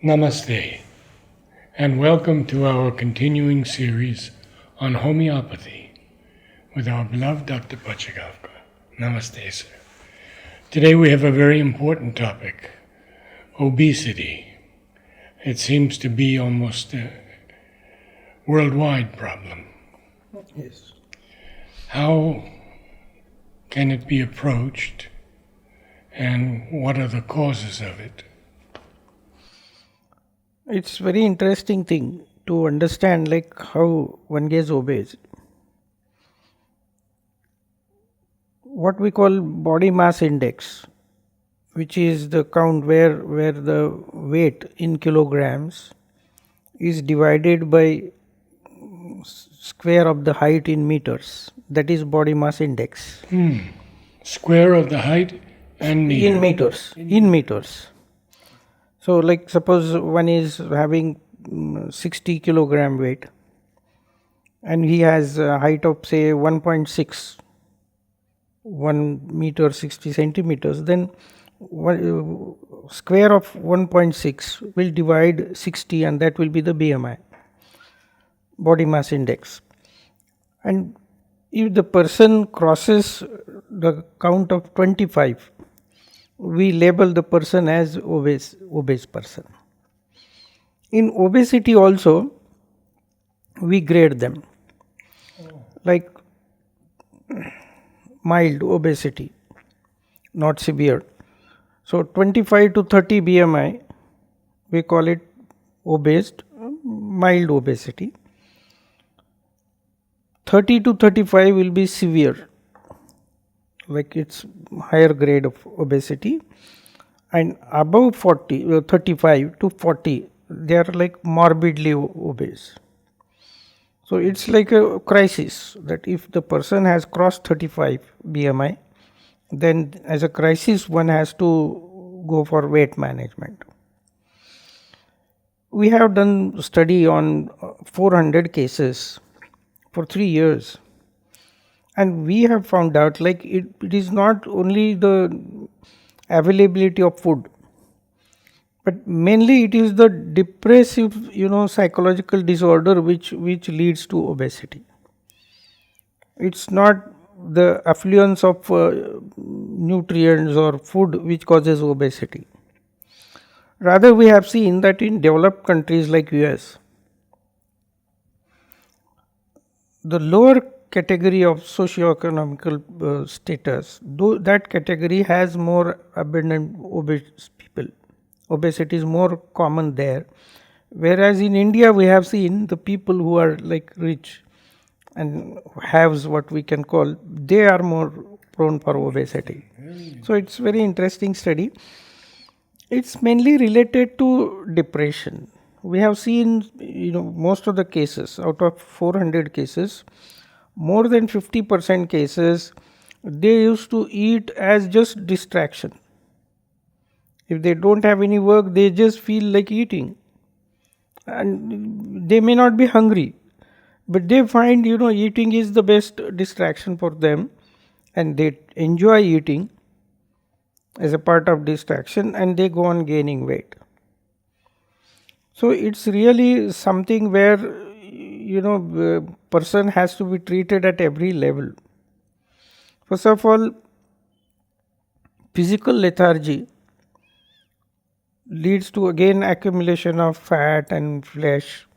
Namaste, and welcome to our continuing series on homeopathy with our beloved Dr. Pachegaonkar. Namaste, sir. Today we have a very important topic, obesity. It seems to be almost a worldwide problem. Yes. How can it be approached, and what are the causes of it? It's very interesting thing to understand like how one gets obese. What we call body mass index, which is the count where the weight in kilograms is divided by square of the height in meters. That is body mass index. Square of the height and meter. In meters. In meters. So, like suppose one is having 60 kilogram weight and he has a height of say 1.6, 1 meter 60 centimeters, then square of 1.6 will divide 60 and that will be the BMI, body mass index. And if the person crosses the count of 25, we label the person as obese person. In obesity also, we grade them like mild obesity, not severe. So 25 to 30 BMI, we call it obese, mild obesity. 30 to 35 will be severe, like it's higher grade of obesity, and above 35 to 40 they are like morbidly obese. So it's like a crisis that if the person has crossed 35 BMI, then as a crisis one has to go for weight management. We have done study on 400 cases for 3 years. And we have found out like it is not only the availability of food, but mainly it is the depressive, psychological disorder which leads to obesity. It's not the affluence of nutrients or food which causes obesity. Rather, we have seen that in developed countries like US, the lower category of socio-economical status, though that category has more abundant obese people. Obesity is more common there. Whereas in India, we have seen the people who are like rich and have what we can call, they are more prone for obesity. So it's very interesting study. It's mainly related to depression. We have seen, most of the cases, out of 400 cases, more than 50% cases, they used to eat as just distraction. If they don't have any work, they just feel like eating. And they may not be hungry, but they find, eating is the best distraction for them. And they enjoy eating as a part of distraction and they go on gaining weight. So it's really something where person has to be treated at every level. First of all, physical lethargy leads to again accumulation of fat and flesh,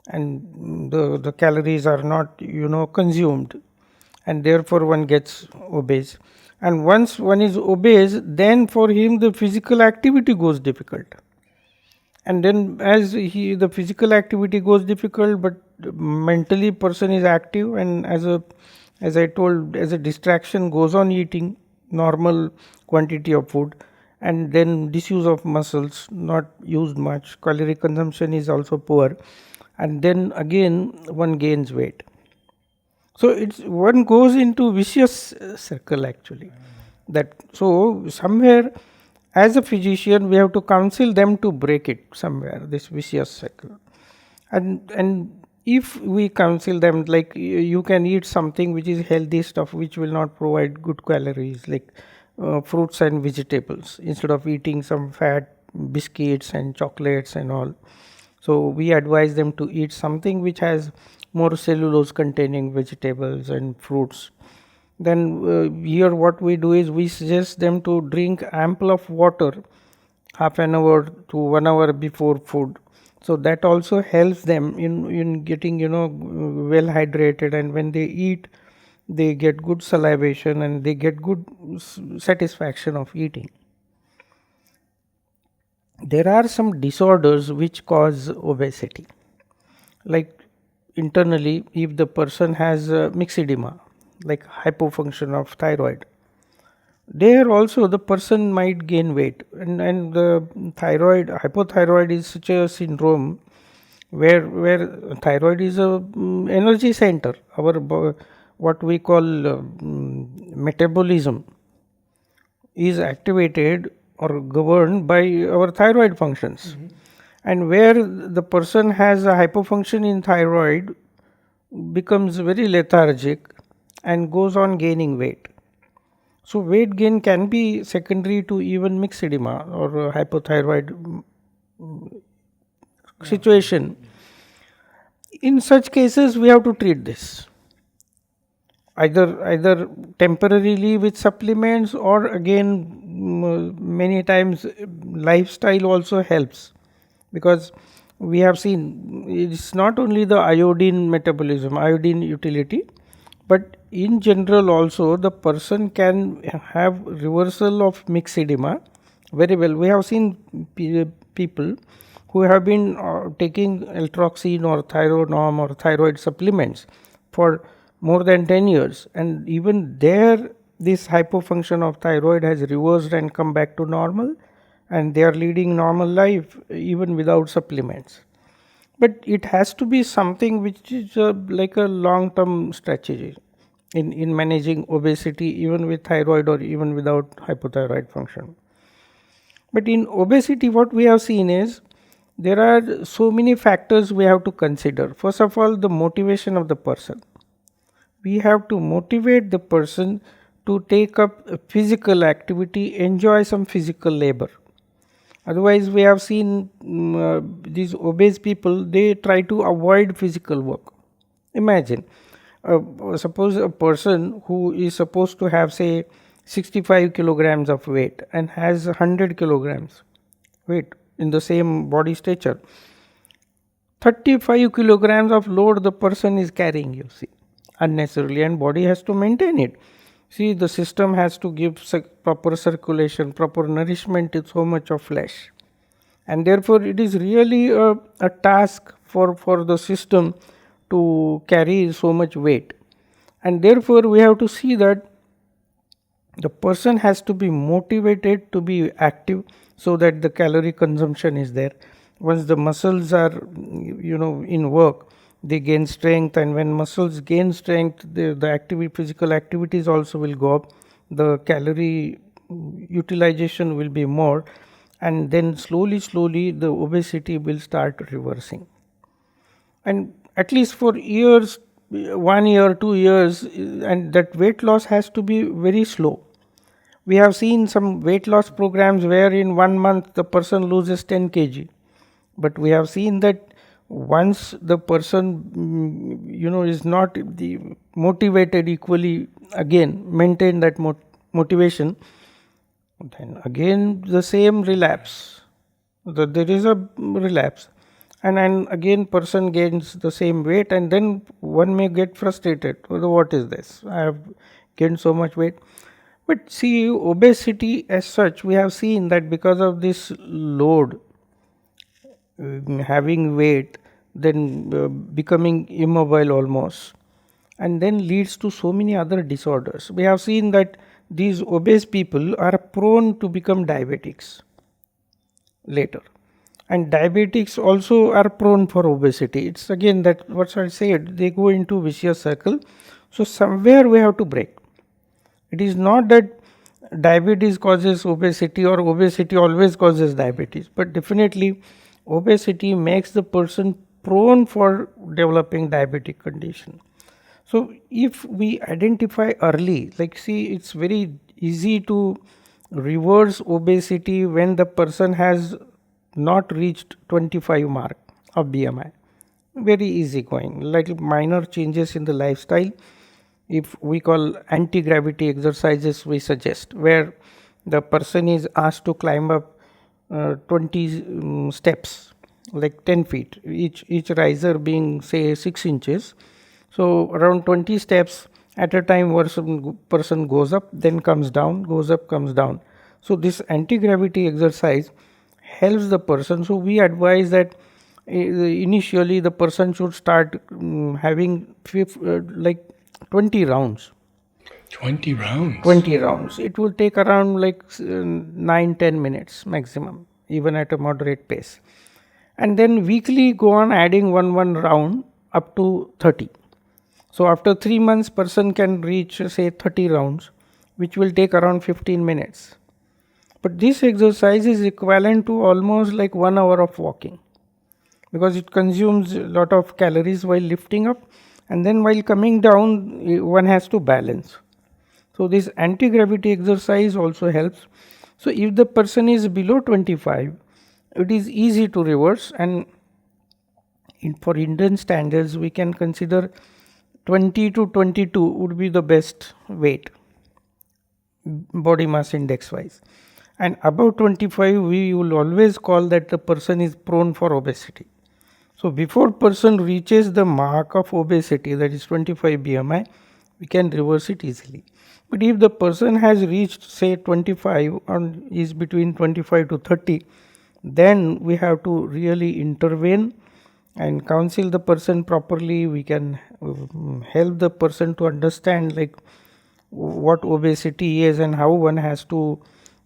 and the calories are not consumed, and therefore one gets obese. And once one is obese, then for him the physical activity goes difficult. And then as the physical activity goes difficult, but mentally person is active, and as I told, as a distraction goes on eating normal quantity of food, and then disuse of muscles, not used much, calorie consumption is also poor, and then again one gains weight. So it's one goes into vicious circle actually. That so somewhere as a physician we have to counsel them to break it somewhere, this vicious cycle. And if we counsel them like you can eat something which is healthy stuff which will not provide good calories, like fruits and vegetables, instead of eating some fat biscuits and chocolates and all. So we advise them to eat something which has more cellulose containing vegetables and fruits. Then here what we do is we suggest them to drink ample of water half an hour to 1 hour before food. So that also helps them in getting well hydrated, and when they eat they get good salivation and they get good satisfaction of eating. There are some disorders which cause obesity, like internally if the person has myxedema, like hypofunction of thyroid, there also the person might gain weight, and the hypothyroid is such a syndrome where thyroid is a energy center. What we call metabolism is activated or governed by our thyroid functions. And where the person has a hypofunction in thyroid, becomes very lethargic and goes on gaining weight. So weight gain can be secondary to even myxedema or hypothyroid situation. In such cases we have to treat this either temporarily with supplements, or again many times lifestyle also helps, because we have seen it's not only the iodine utility, but in general also the person can have reversal of myxedema very well. We have seen people who have been taking eltroxin or thyronorm or thyroid supplements for more than 10 years, and even there this hypofunction of thyroid has reversed and come back to normal, and they are leading normal life even without supplements. But it has to be something which is like a long term strategy in managing obesity, even with thyroid or even without hypothyroid function. But in obesity what we have seen is there are so many factors we have to consider. First of all, the motivation of the person. We have to motivate the person to take up physical activity, enjoy some physical labor. Otherwise, we have seen these obese people, they try to avoid physical work. Imagine, suppose a person who is supposed to have, say, 65 kilograms of weight and has 100 kilograms weight in the same body stature. 35 kilograms of load the person is carrying, you see, unnecessarily, and body has to maintain it. See, the system has to give proper circulation, proper nourishment to so much of flesh, and therefore it is really a task for the system to carry so much weight. And therefore we have to see that the person has to be motivated to be active, so that the calorie consumption is there. Once the muscles are in work, they gain strength, and when muscles gain strength, the physical activities also will go up, the calorie utilization will be more, and then slowly the obesity will start reversing. And at least for years, 1 year, 2 years, and that weight loss has to be very slow. We have seen some weight loss programs where in 1 month the person loses 10 kg, but we have seen that once the person is not motivated equally, again maintain that motivation, then again the same relapse, there is a relapse, and then again person gains the same weight, and then one may get frustrated, what is this, I have gained so much weight. But see, obesity as such, we have seen that because of this load, having weight, then becoming immobile almost, and then leads to so many other disorders. We have seen that these obese people are prone to become diabetics later, and diabetics also are prone for obesity. It's again that what I said, they go into vicious circle. So somewhere we have to break. It is not that diabetes causes obesity or obesity always causes diabetes, but definitely obesity makes the person prone for developing diabetic condition. So if we identify early, like see, it's very easy to reverse obesity when the person has not reached 25 mark of BMI. Very easy going, like minor changes in the lifestyle. If we call anti-gravity exercises, we suggest, where the person is asked to climb up 20 steps, like 10 feet, each riser being say 6 inches. So around 20 steps at a time, person goes up, then comes down, goes up, comes down. So this anti-gravity exercise helps the person. So we advise that initially the person should start having like 20 rounds. 20 rounds. 20 rounds. It will take around like 9-10 minutes maximum, even at a moderate pace. And then weekly go on adding one round up to 30. So after 3 months, person can reach say 30 rounds, which will take around 15 minutes. But this exercise is equivalent to almost like 1 hour of walking, because it consumes a lot of calories while lifting up, and then while coming down one has to balance. So this anti-gravity exercise also helps. So if the person is below 25, it is easy to reverse, and for Indian standards we can consider 20 to 22 would be the best weight, body mass index wise. And above 25 we will always call that the person is prone for obesity. So before person reaches the mark of obesity, that is 25 BMI, we can reverse it easily. But if the person has reached say 25 and is between 25 to 30, then we have to really intervene and counsel the person properly. We can help the person to understand like what obesity is and how one has to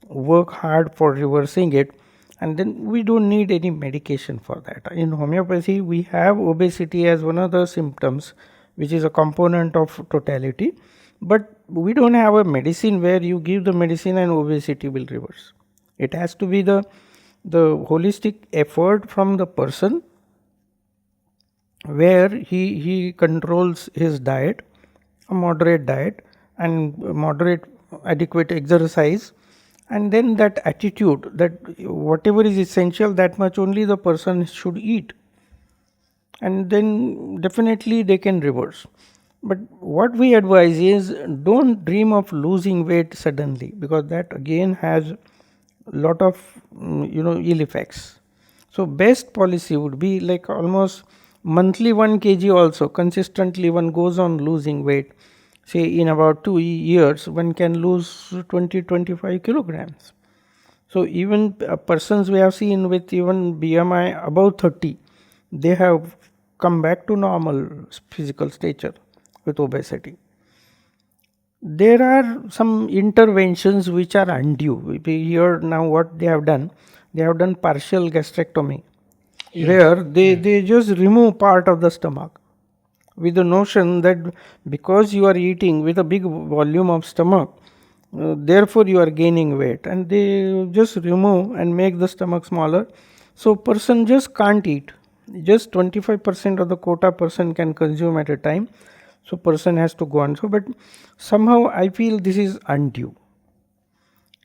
work hard for reversing it, and then we don't need any medication for that. In homeopathy we have obesity as one of the symptoms, which is a component of totality, but we don't have a medicine where you give the medicine and obesity will reverse. It has to be the holistic effort from the person, where he controls his diet, a moderate diet and moderate adequate exercise, and then that attitude that whatever is essential, that much only the person should eat, and then definitely they can reverse. But what we advise is, don't dream of losing weight suddenly, because that again has a lot of ill effects. So best policy would be like almost monthly 1 kg also consistently one goes on losing weight. Say in about 2 years one can lose 20-25 kilograms. So even persons we have seen with even BMI above 30, they have come back to normal physical stature with obesity. There are some interventions which are undue. Here now what they have done partial gastrectomy, where they just remove part of the stomach, with the notion that because you are eating with a big volume of stomach, therefore you are gaining weight, and they just remove and make the stomach smaller. So person just can't eat, just 25% of the quota person can consume at a time. So person has to go on. So but somehow I feel this is undue.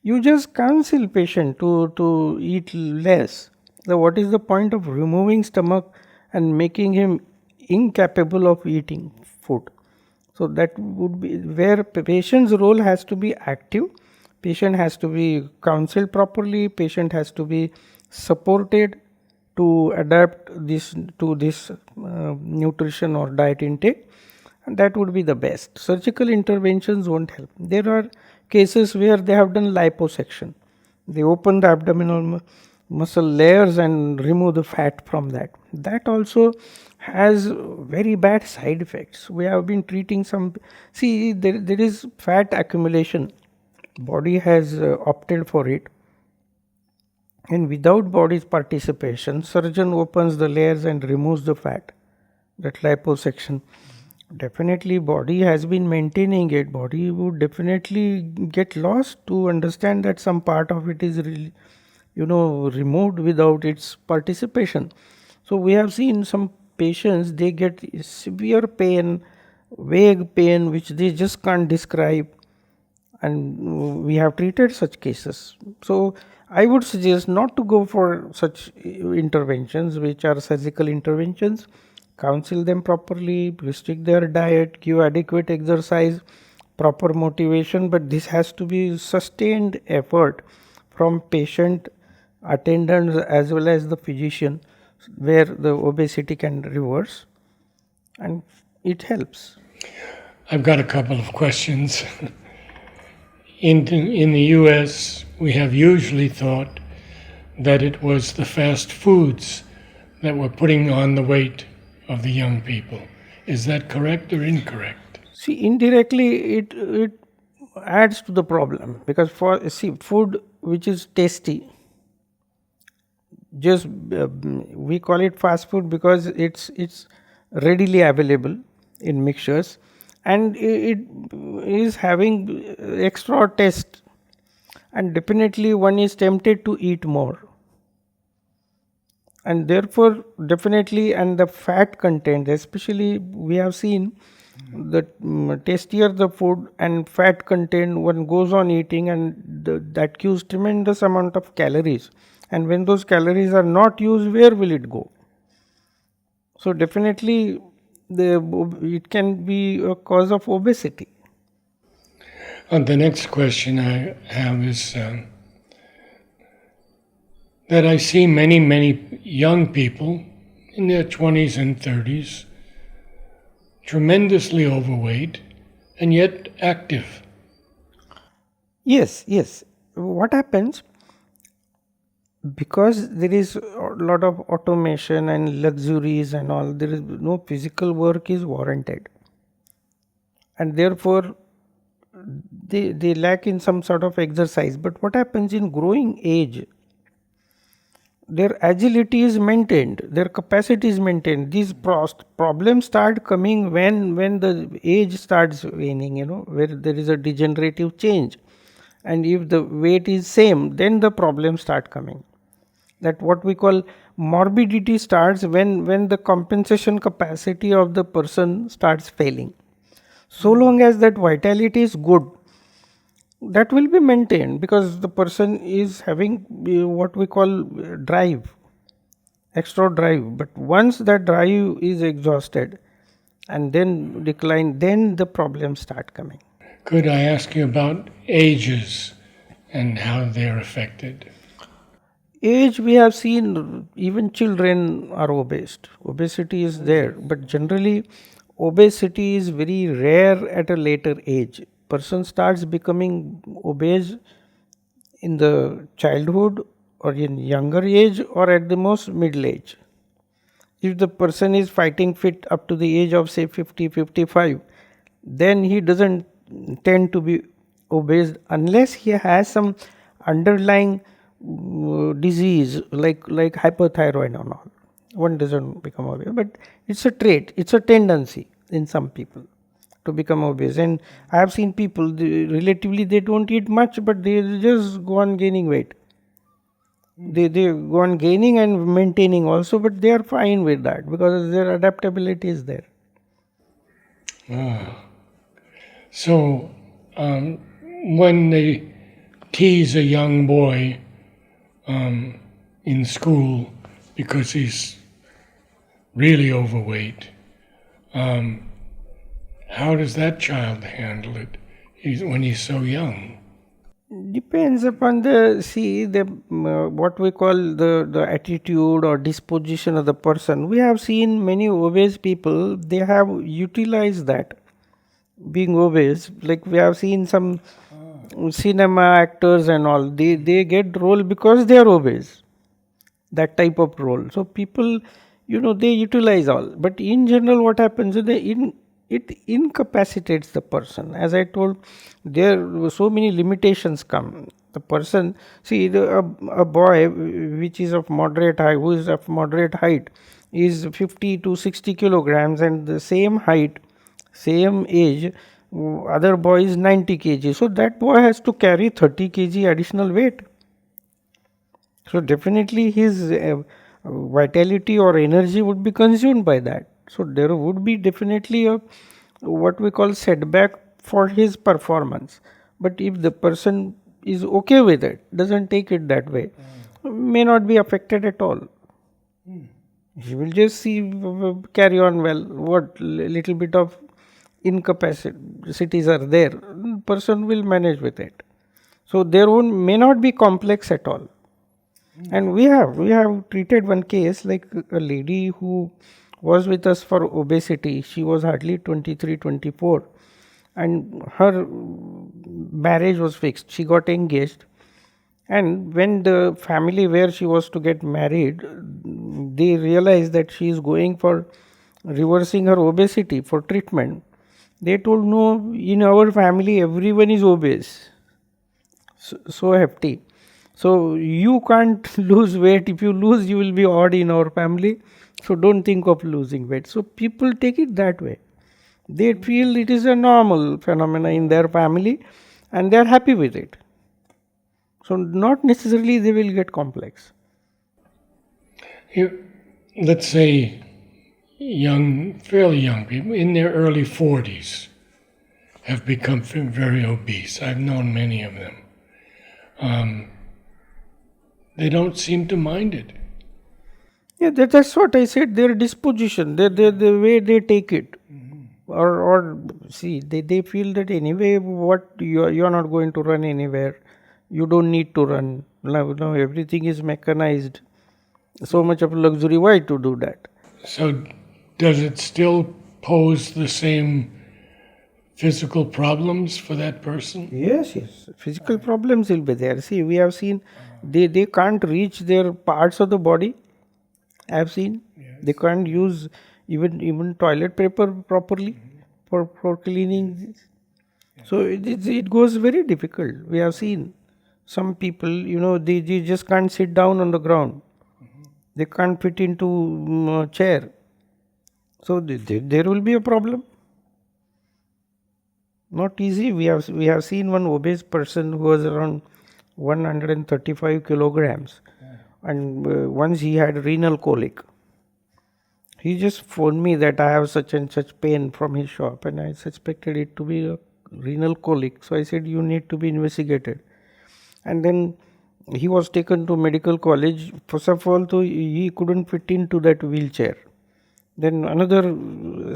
You just counsel patient to eat less. So what is the point of removing stomach and making him incapable of eating food? So that would be where patient's role has to be active. Patient has to be counseled properly. Patient has to be supported to adapt this to this nutrition or diet intake, and that would be the best. Surgical interventions won't help. There are cases where they have done liposuction. They open the abdominal muscle layers and remove the fat from that. That also has very bad side effects. We have been treating some, see there is fat accumulation. Body has opted for it, and without body's participation, surgeon opens the layers and removes the fat. That liposuction, definitely body has been maintaining it. Body would definitely get lost to understand that some part of it is really, removed without its participation. So we have seen some patients, they get severe pain, vague pain which they just can't describe, and we have treated such cases. So I would suggest not to go for such interventions, which are surgical interventions. Counsel them properly, restrict their diet, give adequate exercise, proper motivation, but this has to be sustained effort from patient, attendants, as well as the physician, where the obesity can reverse, and it helps. I've got a couple of questions. In the US, we have usually thought that it was the fast foods that were putting on the weight of the young people. Is that correct or incorrect? See, indirectly, it adds to the problem, because for see food which is tasty, just we call it fast food because it's readily available in mixtures, and it is having extra taste, and definitely one is tempted to eat more, and therefore definitely, and the fat content especially, we have seen that tastier the food and fat content one goes on eating, and that gives tremendous amount of calories, and when those calories are not used, where will it go? So definitely it can be a cause of obesity. The next question I have is that I see many young people in their 20s and 30s tremendously overweight and yet active. Yes. What happens? Because there is a lot of automation and luxuries and all, there is no physical work is warranted, and therefore they lack in some sort of exercise. But what happens in growing age, their agility is maintained, their capacity is maintained. These problems start coming when the age starts waning, where there is a degenerative change, and if the weight is same, then the problems start coming. That what we call morbidity starts when the compensation capacity of the person starts failing. So long as that vitality is good, that will be maintained, because the person is having what we call drive, extra drive. But once that drive is exhausted and then decline, then the problems start coming. Could I ask you about ages and how they're affected? Age, we have seen even children are obese. Obesity is there, but generally obesity is very rare at a later age. Person starts becoming obese in the childhood or in younger age, or at the most middle age. If the person is fighting fit up to the age of say 50, 55, then he doesn't tend to be obese unless he has some underlying disease like hyperthyroid and all. One doesn't become obese, but it's a trait, it's a tendency in some people to become obese. And I have seen people, relatively they don't eat much, but they just go on gaining weight. They go on gaining and maintaining also, but they are fine with that because their adaptability is there. So, when they tease a young boy in school because he's really overweight, how does that child handle it when he's so young? Depends upon the what we call the attitude or disposition of the person. We have seen many obese people, they have utilized that being obese. Like we have seen some cinema actors and all, they get role because they are obese, that type of role. So people, they utilize all, but in general what happens is it incapacitates the person. As I told, there so many limitations come. The person, see, a boy which is of moderate height, who is of moderate height, is 50 to 60 kilograms, and the same height, same age, other boy is 90 kg. So that boy has to carry 30 kg additional weight. So definitely his vitality or energy would be consumed by that. So there would be definitely a what we call setback for his performance. But if the person is okay with it, doesn't take it that way, may not be affected at all. He will just carry on well. What little bit of incapacities are there, person will manage with it. So their own may not be complex at all. And we have treated one case like a lady who was with us for obesity. She was hardly 23, 24, and her marriage was fixed. She got engaged, and when the family where she was to get married, they realized that she is going for reversing her obesity for treatment. They told, no, in our family everyone is obese, so hefty. So you can't lose weight. If you lose, you will be odd in our family. So don't think of losing weight. So people take it that way. They feel it is a normal phenomenon in their family, and they are happy with it. So not necessarily they will get complex. Let's say fairly young people in their early 40s have become very obese. I've known many of them. They don't seem to mind it. Yeah, that's what I said. Their disposition, the way they take it, or see, they feel that anyway, what you are not going to run anywhere. You don't need to run. Now everything is mechanized. So much of luxury. Why to do that? So, does it still pose the same physical problems for that person? Yes. Physical problems will be there. See, we have seen they can't reach their parts of the body. I have seen they can't use even toilet paper properly for cleaning. So it goes very difficult. We have seen some people, they just can't sit down on the ground. They can't fit into a chair. So there will be a problem. Not easy. We have seen one obese person who was around 135 kilograms, and once he had renal colic. He just phoned me that I have such and such pain from his shop, and I suspected it to be a renal colic. So I said, you need to be investigated. And then he was taken to medical college. First of all, he couldn't fit into that wheelchair. Then another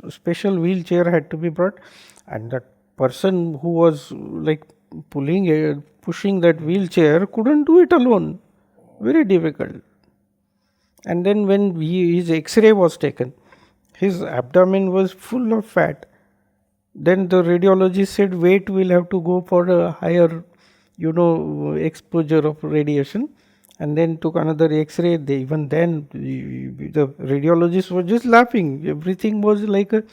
special wheelchair had to be brought, and that person who was like pushing that wheelchair couldn't do it alone. Very difficult. And then when his X-ray was taken, his abdomen was full of fat. Then the radiologist said, wait, we'll have to go for a higher, exposure of radiation. And then took another X-ray. Even then, the radiologist was just laughing. Everything was like a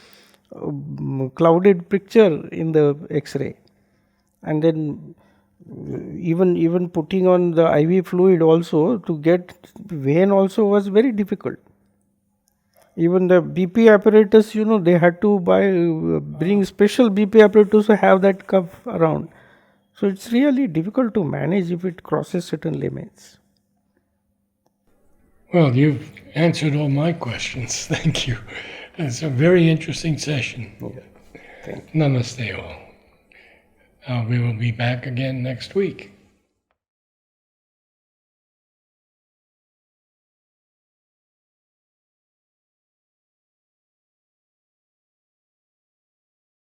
clouded picture in the X-ray. And then even putting on the IV fluid also to get vein also was very difficult. Even the BP apparatus, they had to bring special BP apparatus to have that cuff around. So it's really difficult to manage if it crosses certain limits. Well, you've answered all my questions. Thank you. It's a very interesting session. Yeah. Thank you. Namaste all. We will be back again next week.